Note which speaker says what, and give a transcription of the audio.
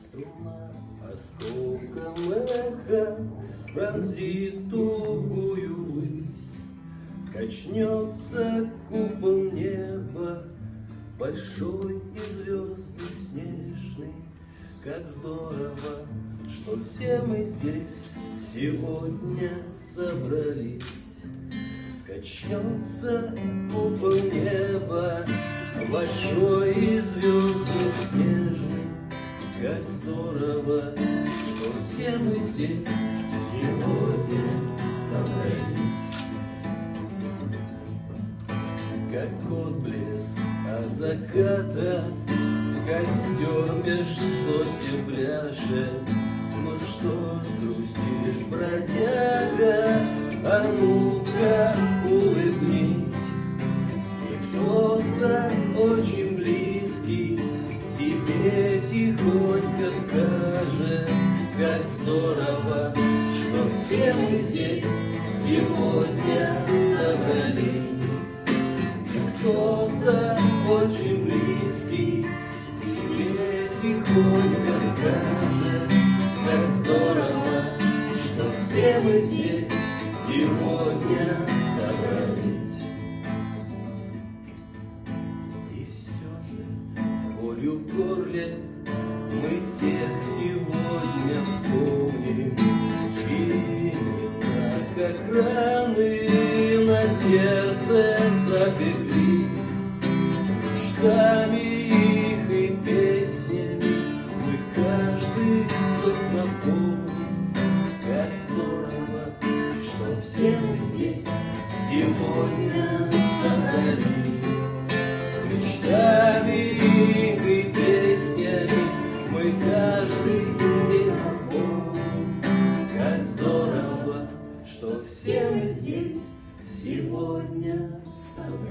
Speaker 1: струна осколком эха пронзит тугую высь, качнется купол неба большой и звезды снежный. Как здорово, что все мы здесь сегодня собрались. Качнется купол неба большой и звезды снежный. Как здорово, что все мы здесь сегодня собрались. Как отблеск от заката костер меж сосен пляшет. Ну что ж грустишь, бродяга, а ну-ка улыбнись. И кто-то очень близкий тебе тихонько скажет: как здорово, что все мы здесь сегодня собрались. Кто-то очень близкий тебе тихонько скажет: как здорово, что все мы здесь сегодня собрались. И все же с болью в горле мы тех сегодня вспомним, чьи имена, как раны, на сердце запеклись. Мечтами их и песнями мы каждый вдох наполним. Как здорово, что все мы здесь сегодня собрались. Мечтами их и песнями мы каждый день наполним. Как здорово, что все мы здесь сегодня собрались.